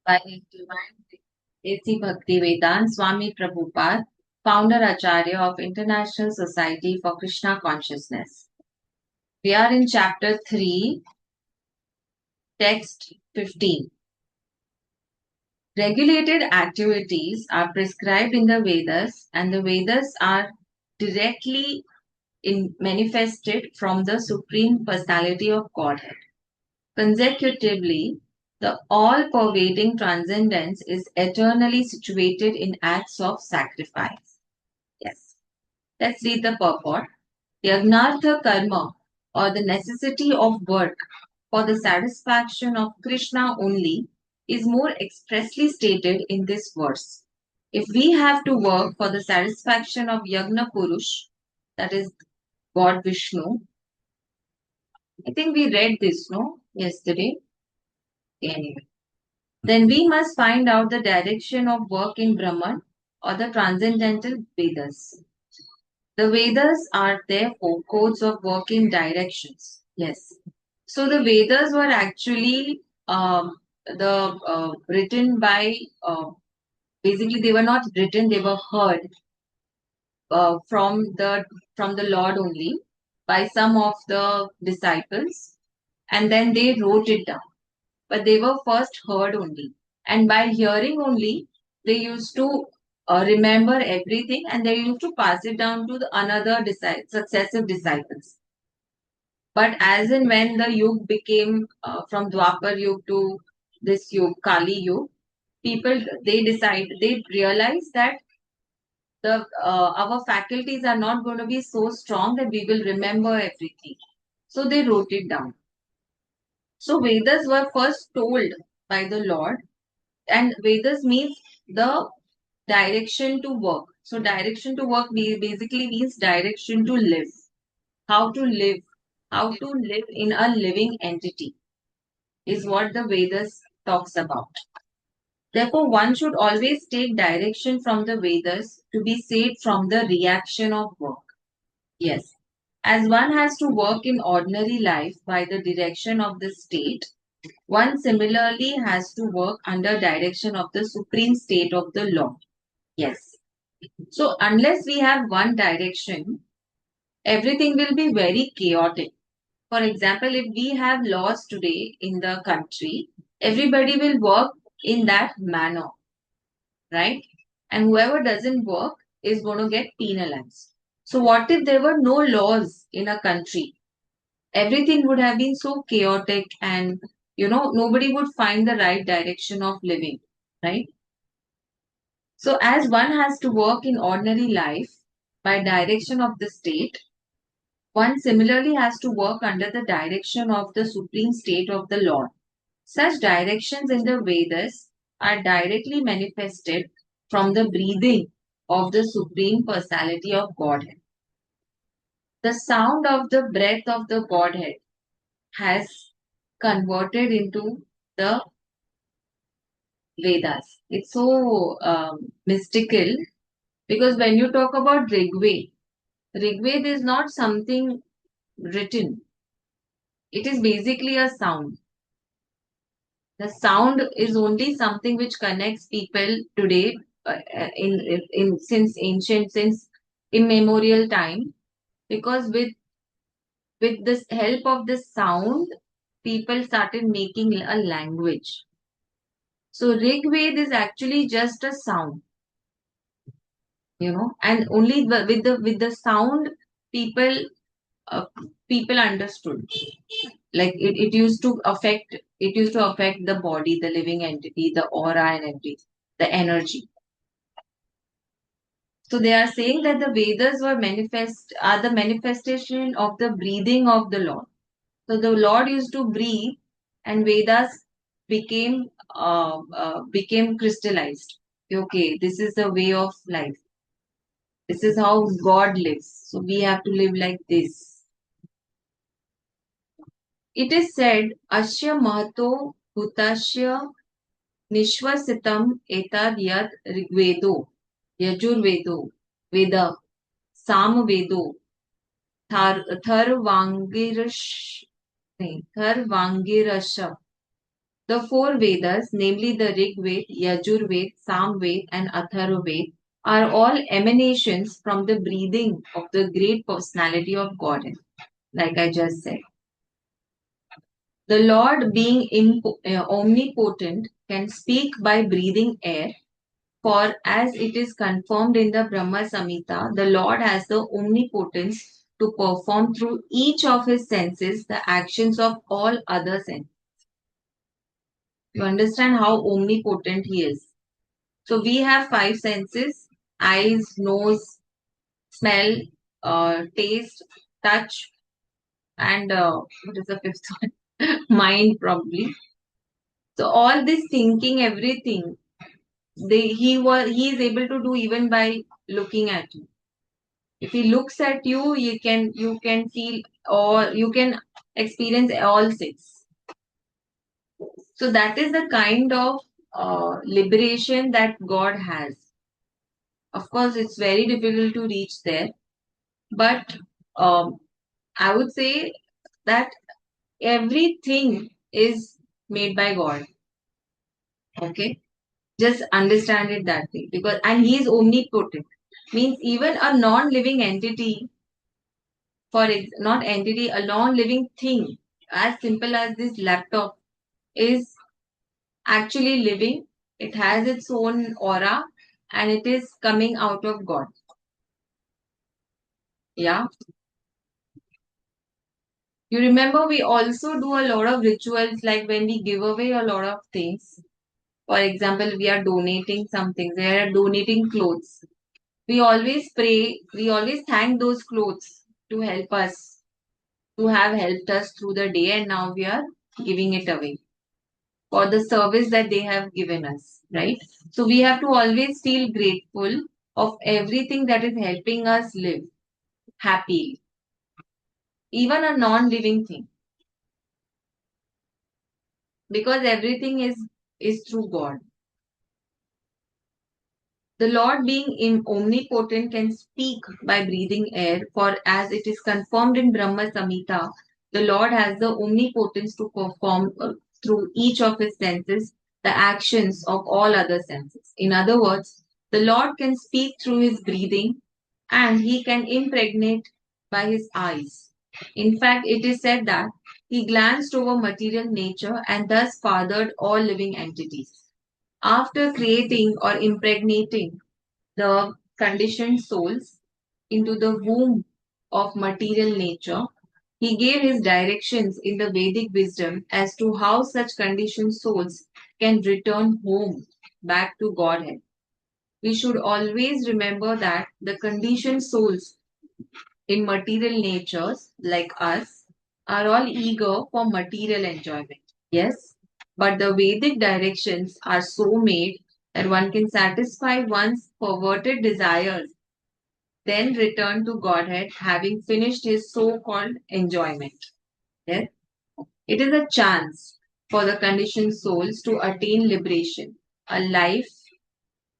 by His Divine A.C. Bhaktivedanta Swami Prabhupada, founder Acharya of International Society for Krishna Consciousness. We are in chapter 3, text 15. Regulated activities are prescribed in the Vedas, and the Vedas are directly manifested from the Supreme Personality of Godhead. Consecutively, the all-pervading transcendence is eternally situated in acts of sacrifice. Yes. Let's read the purport. Yagnartha karma, or the necessity of work for the satisfaction of Krishna only, is more expressly stated in this verse. If we have to work for the satisfaction of Yagna Purush, that is God Vishnu, I think we read this, no? Yesterday. Anyway. Then we must find out the direction of work in Brahman or the transcendental Vedas. The Vedas are therefore codes of working directions. Yes. So the Vedas were actually written by basically they were not written, they were heard from the Lord only by some of the disciples, and then they wrote it down. But they were first heard only. And by hearing only, they used to remember everything, and they used to pass it down to the another successive disciples. But as and when the yug became from Dwapar yug to this yug, Kali yug, people they realized that the our faculties are not going to be so strong that we will remember everything. So they wrote it down. So Vedas were first told by the Lord, and Vedas means the direction to work. So direction to work basically means direction to live. How to live. How to live in a living entity is what the Vedas talks about. Therefore, one should always take direction from the Vedas to be saved from the reaction of work. Yes. As one has to work in ordinary life by the direction of the state, one similarly has to work under direction of the supreme state of the law. Yes. So unless we have one direction, everything will be very chaotic. For example, if we have laws today in the country, everybody will work in that manner, right? And whoever doesn't work is going to get penalized. So what if there were no laws in a country? Everything would have been so chaotic, and nobody would find the right direction of living, right? So as one has to work in ordinary life by direction of the state, one similarly has to work under the direction of the supreme state of the Lord. Such directions in the Vedas are directly manifested from the breathing of the Supreme Personality of Godhead. The sound of the breath of the Godhead has converted into the Vedas. It's so mystical, because when you talk about Rigved is not something written. It is basically a sound. The sound is only something which connects people today since ancient, since immemorial time, because with this help of the sound, people started making a language. So Rigved is actually just a sound, and only with the sound, people uh, people understood. Like it used to affect the body, the living entity, the aura and everything, the energy. So they are saying that the Vedas are the manifestation of the breathing of the Lord. So the Lord used to breathe, and Vedas became crystallized. Okay, this is the way of life. This is how God lives. So we have to live like this. It is said, Asya Mahato Hutasya Nishwasitam Etad Yad Rigvedo, Yajurvedo, Veda, Samvedo, Tharvangirash, Tharvangirasha, The four Vedas, namely the Rig Veda, Yajur Veda, Sam Veda, and Atharva Veda, are all emanations from the breathing of the great personality of Godhead, like I just said. The Lord, being omnipotent, can speak by breathing air, for as it is confirmed in the Brahma Samhita, the Lord has the omnipotence to perform through each of his senses the actions of all other senses. You understand how omnipotent he is. So we have five senses: eyes, nose, smell, taste, touch, and what is the fifth one? Mind, probably. So all this thinking, everything, he is able to do even by looking at you. If he looks at you, you can feel, or you can experience all six. So that is the kind of liberation that God has. Of course, it's very difficult to reach there, but um, I would say that everything is made by God. Okay, just understand it that way, because and He is omnipotent. Means even a non-living entity, not entity, a non-living thing, as simple as this laptop, is actually living. It has its own aura, and it is coming out of God. Yeah. You remember we also do a lot of rituals, like when we give away a lot of things. For example, we are donating something. We are donating clothes. We always pray. We always thank those clothes to help us, to have helped us through the day, and now we are giving it away for the service that they have given us, right? So we have to always feel grateful of everything that is helping us live happily, even a non-living thing, because everything is through God. The Lord, being omnipotent, can speak by breathing air, for as it is confirmed in Brahma Samhita, the Lord has the omnipotence to perform through each of his senses the actions of all other senses. In other words, the Lord can speak through his breathing, and he can impregnate by his eyes. In fact, it is said that he glanced over material nature and thus fathered all living entities. After creating or impregnating the conditioned souls into the womb of material nature, he gave his directions in the Vedic wisdom as to how such conditioned souls can return home back to Godhead. We should always remember that the conditioned souls in material natures, like us, are all eager for material enjoyment. Yes, but the Vedic directions are so made that one can satisfy one's perverted desires, then return to Godhead having finished his so called enjoyment. Yes, it is a chance for the conditioned souls to attain liberation. A life,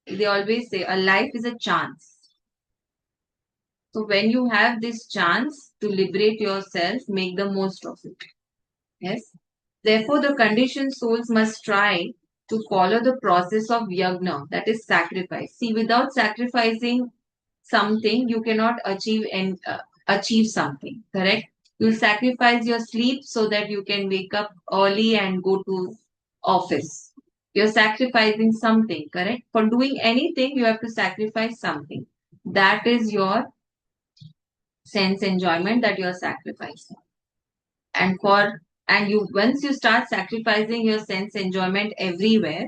they always say, a life is a chance. So when you have this chance to liberate yourself, make the most of it. Yes. Therefore, the conditioned souls must try to follow the process of yagna, that is sacrifice. See, without sacrificing something, you cannot achieve something. Correct? You sacrifice your sleep so that you can wake up early and go to office. You're sacrificing something. Correct? For doing anything, you have to sacrifice something. That is your sense enjoyment that you're sacrificing. And for and you once you start sacrificing your sense enjoyment everywhere,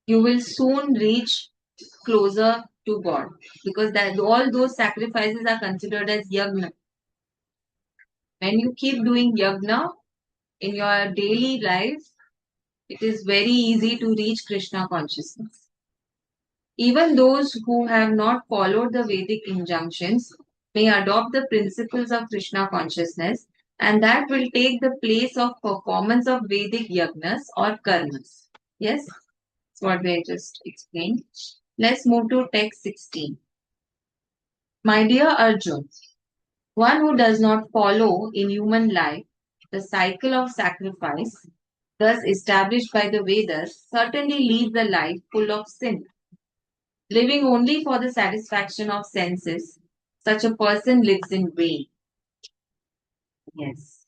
you will soon reach closer to God, because that all those sacrifices are considered as yagna. When you keep doing yagna in your daily life, it is very easy to reach Krishna consciousness. Even those who have not followed the Vedic injunctions may adopt the principles of Krishna consciousness, and that will take the place of performance of Vedic yagnas or karmas. Yes, that's what we just explained. Let's move to text 16. My dear Arjun, one who does not follow in human life the cycle of sacrifice thus established by the Vedas, certainly leads a life full of sin. Living only for the satisfaction of senses, such a person lives in vain. Yes.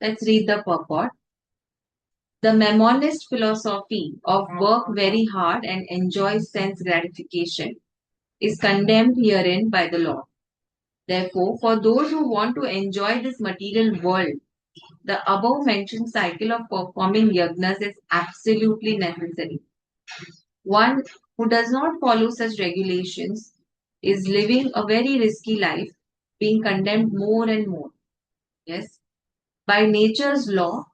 Let's read the purport. The Mamonist philosophy of work very hard and enjoy sense gratification is condemned herein by the law. Therefore, for those who want to enjoy this material world, the above mentioned cycle of performing yagnas is absolutely necessary. One who does not follow such regulations is living a very risky life, being condemned more and more. Yes. By nature's law,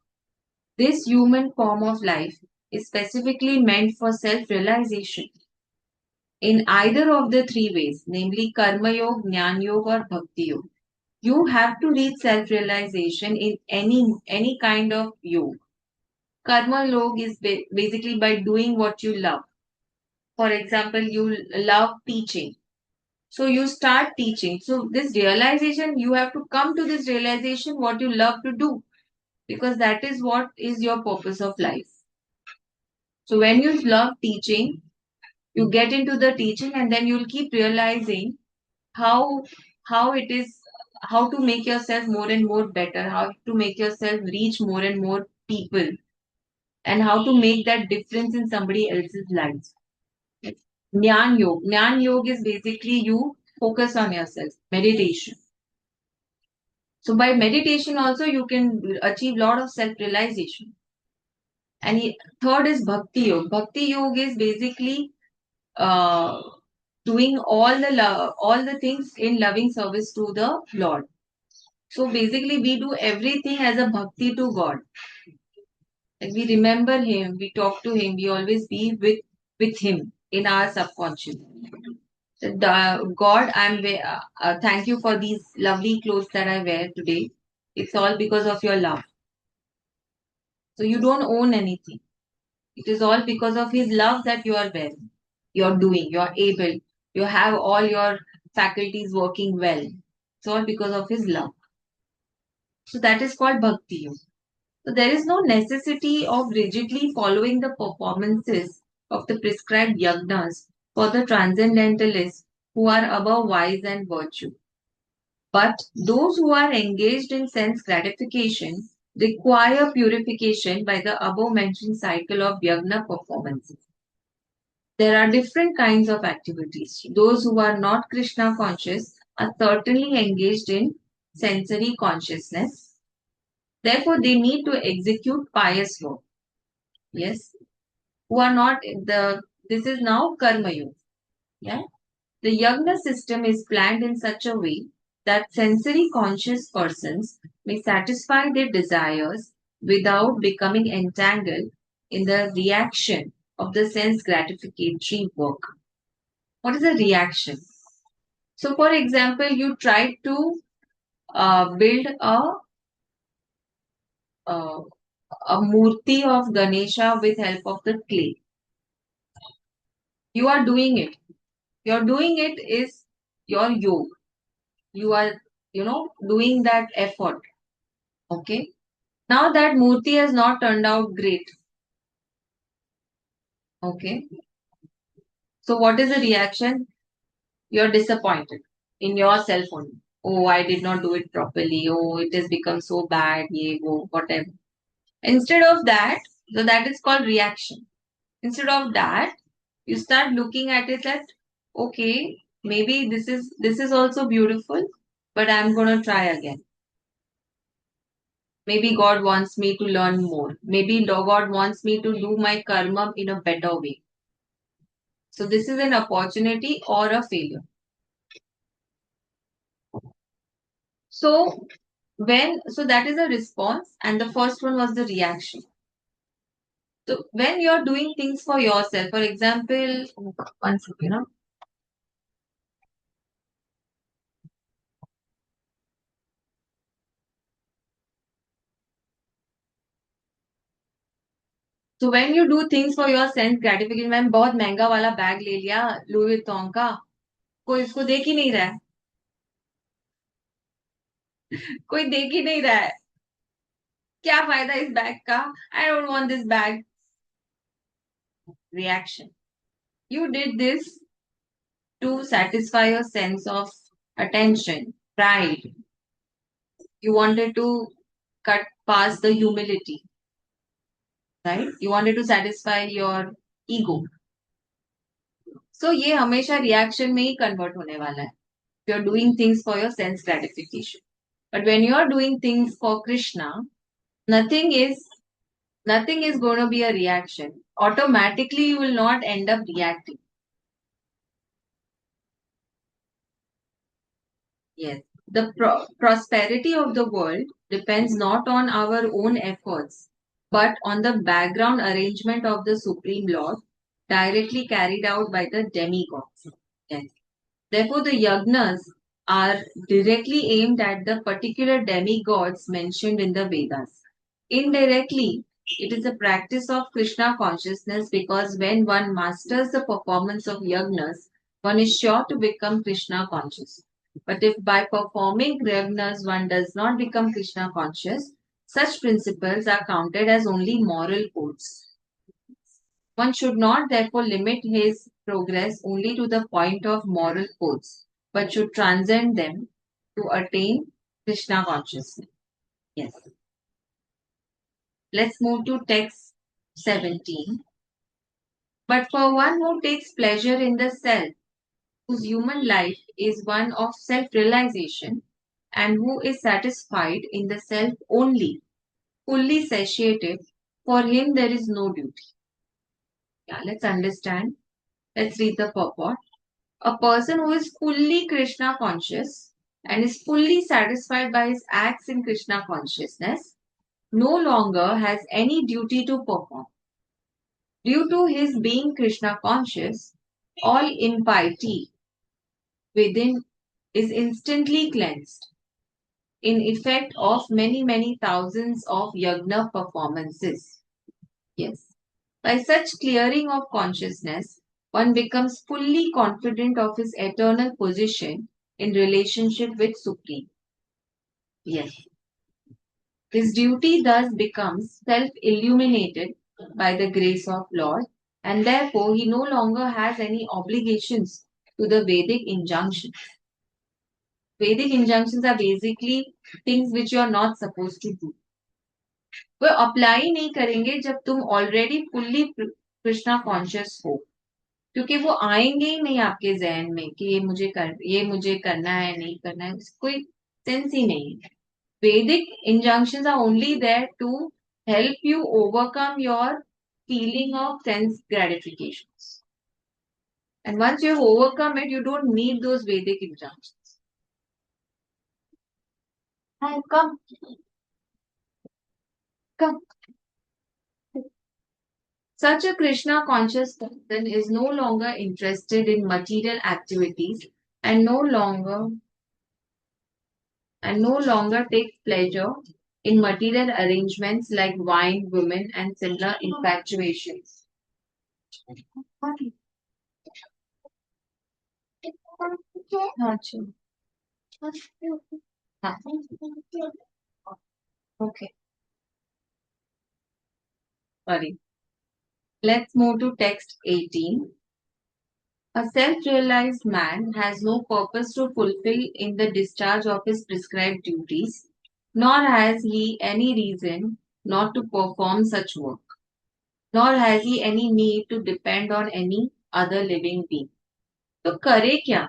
this human form of life is specifically meant for self realization. In either of the three ways, namely Karma Yoga, Jnana Yoga, or Bhakti Yoga, you have to reach self realization in any kind of yoga. Karma yoga is basically by doing what you love. For example, you love teaching. So you start teaching. So this realization, you have to come to this realization what you love to do, because that is what is your purpose of life. So when you love teaching, you get into the teaching and then you'll keep realizing how how it is, how to make yourself more and more better, how to make yourself reach more and more people, and how to make that difference in somebody else's lives. Jnana yoga is basically you focus on yourself, meditation. So by meditation also you can achieve lot of self realization. And third is bhakti yoga. Bhakti yoga is basically uh, doing all the things in loving service to the Lord. So basically, we do everything as a bhakti to God. Like we remember Him, we talk to Him, we always be with Him in our subconscious. God, thank you for these lovely clothes that I wear today. It's all because of your love. So you don't own anything. It is all because of His love that you are wearing. You're doing, you're able, you have all your faculties working well. It's all because of His love. So that is called bhakti yoga. So there is no necessity of rigidly following the performances of the prescribed yagnas for the transcendentalists who are above vice and virtue. But those who are engaged in sense gratification require purification by the above mentioned cycle of yagna performances. There are different kinds of activities. Those who are not Krishna conscious are certainly engaged in sensory consciousness. Therefore, they need to execute pious work. Yes, who are not the. This is now karma yoga. Yeah, the yagna system is planned in such a way that sensory conscious persons may satisfy their desires without becoming entangled in the reaction of the sense gratificatory work. What is a reaction? So, for example, you try to build uh, a murti of Ganesha with help of the clay. You are doing it. You're doing it is your yoga. You are, doing that effort. Okay. Now that murti has not turned out great. Okay. So what is the reaction? You're disappointed in yourself only. Oh, I did not do it properly. Oh, it has become so bad. Ye, wo, whatever. Instead of that, so that is called reaction. Instead of that, you start looking at it that, okay, maybe this is also beautiful, but I'm gonna try again. Maybe God wants me to learn more. Maybe God wants me to do my karma in a better way. So this is an opportunity or a failure. So so that is a response, and the first one was the reaction. So when you're doing things for yourself, for example, one second. So when you do things for your sense gratification, ma'am बहुत महंगा वाला bag ले लिया Louis Vuitton का, कोई इसको देख ही नहीं रहा है, कोई देख ही नहीं रहा है. क्या फायदा इस बैग का? I don't want this bag. Reaction. You did this to satisfy your sense of attention, pride. You wanted to cut past the humility, right? You wanted to satisfy your ego. So ये हमेशा reaction में ही convert होने वाला है. You're doing things for your sense gratification. But when you're doing things for Krishna, nothing is nothing is going to be a reaction. Automatically, you will not end up reacting. Yes. The prosperity of the world depends not on our own efforts, but on the background arrangement of the Supreme Lord, directly carried out by the demigods. Yes. Therefore, the yagnas are directly aimed at the particular demigods mentioned in the Vedas. Indirectly, it is a practice of Krishna consciousness because when one masters the performance of yagnas, one is sure to become Krishna conscious. But if by performing yagnas one does not become Krishna conscious, such principles are counted as only moral codes. One should not therefore limit his progress only to the point of moral codes, but should transcend them to attain Krishna consciousness. Yes. Let's move to text 17. But for one who takes pleasure in the self, whose human life is one of self realization, and who is satisfied in the self only, fully satiated, for him there is no duty. Yeah, let's understand. Let's read the purport. A person who is fully Krishna conscious and is fully satisfied by his acts in Krishna consciousness no longer has any duty to perform. Due to his being Krishna conscious, all impiety within is instantly cleansed in effect of many thousands of yagna performances. Yes. By such clearing of consciousness, one becomes fully confident of his eternal position in relationship with Supreme. Yes. His duty thus becomes self-illuminated by the grace of Lord, and therefore he no longer has any obligations to the Vedic injunctions. Vedic injunctions are basically things which you are not supposed to do. वो apply नहीं करेंगे जब तुम already fully Krishna conscious हो, क्योंकि वो आएंगे ही नहीं आपके जहन में कि ये मुझे करना है नहीं करना है, कोई सेंस ही नहीं है. Vedic injunctions are only there to help you overcome your feeling of sense gratifications. And once you have overcome it, you don't need those Vedic injunctions. Hi, come. Come. Such a Krishna conscious person is no longer interested in material activities and no longer takes pleasure in material arrangements like wine, women, and similar infatuations. Okay. Sorry. Let's move to text 18. A self-realized man has no purpose to fulfill in the discharge of his prescribed duties, nor has he any reason not to perform such work, nor has he any need to depend on any other living being. So, करे क्या?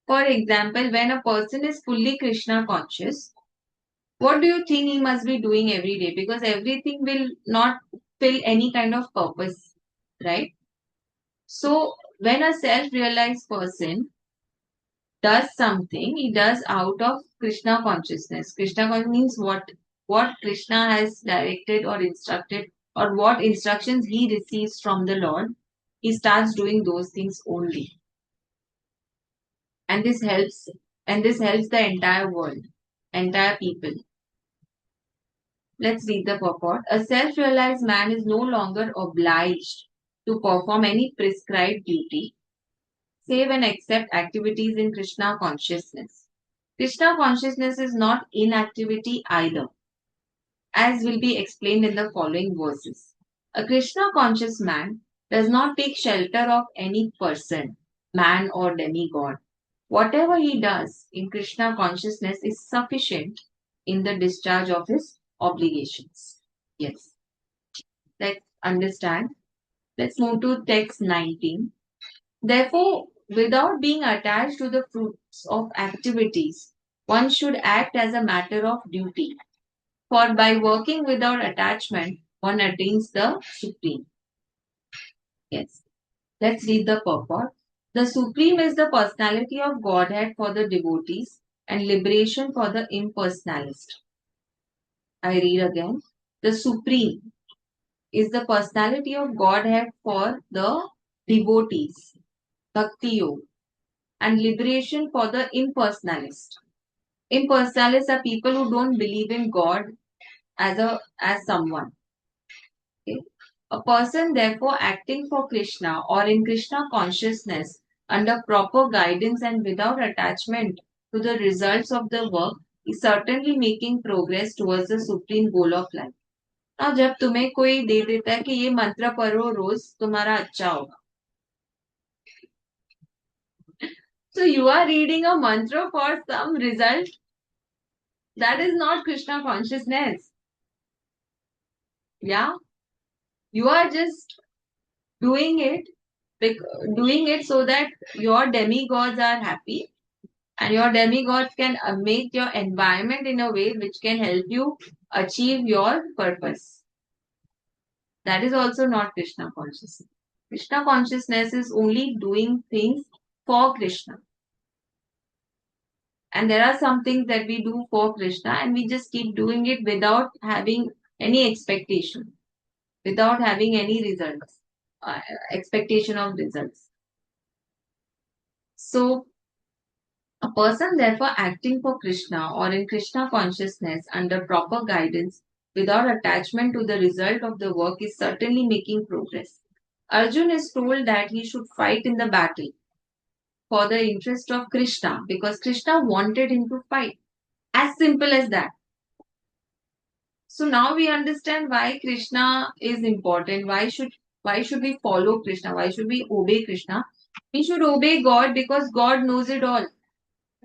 For example, when a person is fully Krishna conscious, what do you think he must be doing every day? Because everything will not fill any kind of purpose, right? So, when a self realized person does something, he does out of Krishna consciousness. Krishna consciousness means what Krishna has directed or instructed, or what instructions he receives from the Lord. He starts doing those things only. And this helps the entire world, entire people. Let's read the purport. A self-realized man is no longer obliged to perform any prescribed duty, save and accept activities in Krishna consciousness. Krishna consciousness is not inactivity either. as will be explained in the following verses. A Krishna conscious man does not take shelter of any person, man or demigod. Whatever he does in Krishna consciousness is sufficient in the discharge of his obligations. Yes, let's understand. Let's move to text 19. Therefore, without being attached to the fruits of activities, one should act as a matter of duty. For by working without attachment, one attains the supreme. Yes. Let's read the purport. The supreme is the personality of Godhead for the devotees and liberation for the impersonalist. I read again. The supreme is the personality of Godhead for the devotees, bhakti yoga, and liberation for the impersonalist. Impersonalists are people who don't believe in God as someone. Okay? A person therefore acting for Krishna or in Krishna consciousness under proper guidance and without attachment to the results of the work is certainly making progress towards the supreme goal of life. Now जब तुम्हें कोई दे देता है कि ये मंत्र पढ़ो रोज तुम्हारा अच्छा होगा. So you are reading a mantra for some result. That is not Krishna consciousness. Yeah, you are just doing it so that your demigods are happy and your demigods can make your environment in a way which can help you achieve your purpose. That is also not Krishna consciousness. Krishna consciousness is only doing things for Krishna. And there are some things that we do for Krishna and we just keep doing it without having any expectation, without having any results, expectation of results. So, a person therefore acting for Krishna or in Krishna consciousness under proper guidance without attachment to the result of the work is certainly making progress. Arjun is told that he should fight in the battle for the interest of Krishna because Krishna wanted him to fight. As simple as that. So now we understand why Krishna is important. Why should we follow Krishna? Why should we obey Krishna? We should obey God because God knows it all.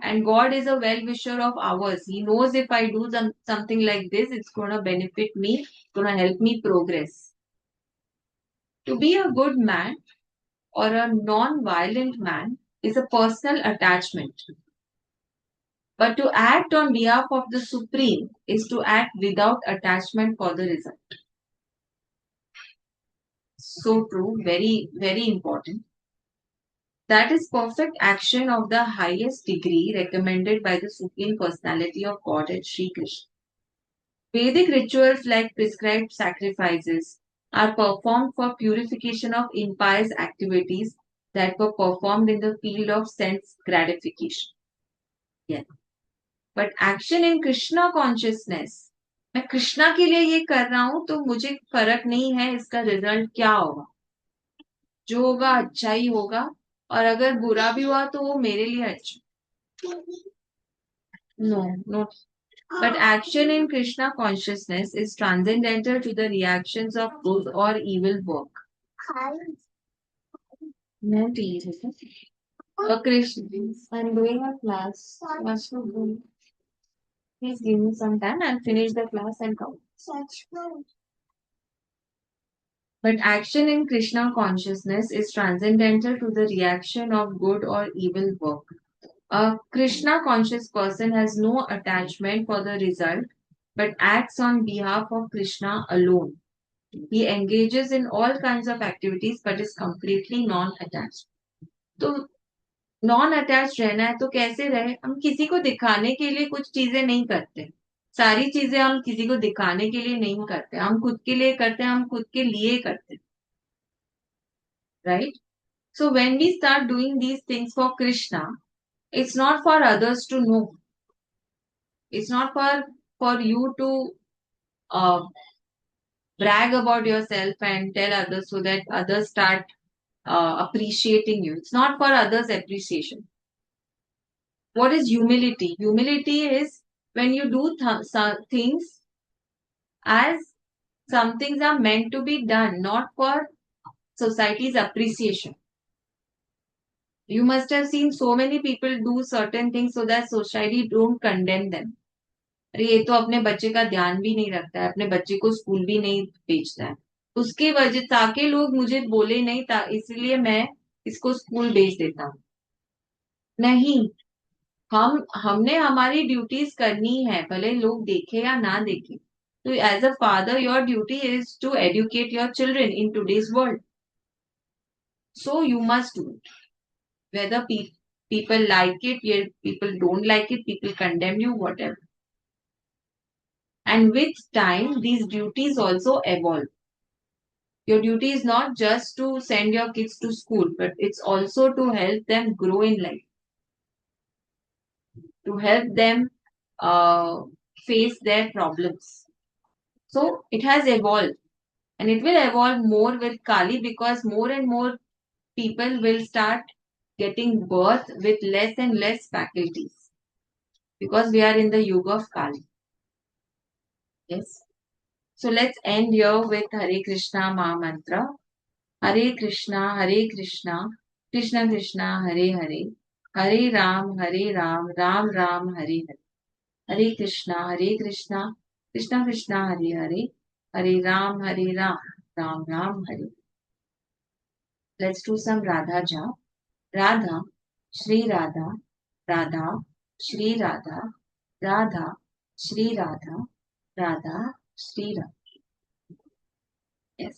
And God is a well-wisher of ours. He knows if I do something like this, it's going to benefit me, it's going to help me progress. To be a good man or a non-violent man is a personal attachment. But to act on behalf of the Supreme is to act without attachment for the result. So true, very, very important. That is perfect action of the highest degree recommended by the Supreme Personality of Godhead Sri Krishna. Vedic rituals like prescribed sacrifices are performed for purification of impious activities that were performed in the field of sense gratification. Yeah. But action in Krishna consciousness, मैं कृष्णा के लिए ये कर रहा हूं तो मुझे फर्क नहीं है इसका रिजल्ट क्या होगा. जो होगा अच्छा ही होगा और अगर बुरा भी हुआ तो वो मेरे लिए अच्छा. No. But action in Krishna consciousness is transcendental to the reactions of good or evil work. No, teacher. Krishna, I'm doing a class. What's to do? Please give me some time. I'll finish the class and come. But action in Krishna consciousness is transcendental to the reaction of good or evil work. A Krishna conscious person has no attachment for the result but acts on behalf of Krishna alone. He engages in all kinds of activities but is completely non-attached. तो non attach रहना है तो कैसे रहे. हम किसी को दिखाने के लिए कुछ चीजें नहीं करते. सारी चीजें हम किसी को दिखाने के लिए नहीं करते. हम खुद के लिए करते हैं. हम खुद के लिए करते हैं. Right? So when we start doing these things for Krishna, it's not for others to know. It's not for you to brag about yourself and tell others so that others start appreciating you. It's not for others' appreciation. What is humility? Humility is when you do things as some things are meant to be done, not for society's appreciation. You must have seen so many people do certain things so that society don't condemn them. अरे ये तो अपने बच्चे का ध्यान भी नहीं रखता है, अपने बच्चे को स्कूल भी नहीं भेजता है, उसके वजह ताकि लोग मुझे बोले नहीं था इसलिए मैं इसको स्कूल भेज देता हूँ। नहीं, हमने हमारी ड्यूटीज करनी है भले लोग देखे या ना देखे। तो as a father your duty is to educate your children in today's world, so you must do it whether people like it, yet people don't like it, people condemn you, whatever. And with time, these duties also evolve. Your duty is not just to send your kids to school, but it's also to help them grow in life, to help them uh, face their problems. So it has evolved, and it will evolve more with Kali because more and more people will start getting birth with less and less faculties because we are in the yuga of Kali. Yes. So let's end here with Hare Krishna Maha Mantra. Hare Krishna, Hare Krishna, Krishna Krishna, Hare Hare, Hare Ram, Hare Ram, Ram Ram, Hare Hare. Hare Krishna, Hare Krishna, Krishna Krishna, Hare Hare, Hare Ram, Hare Ram, Ram Ram, Hare. Let's do some Radha Jap. Radha, Shri Radha, Radha, Shri Radha, Radha, Shri Radha, Radha, Shri Radha. Yes.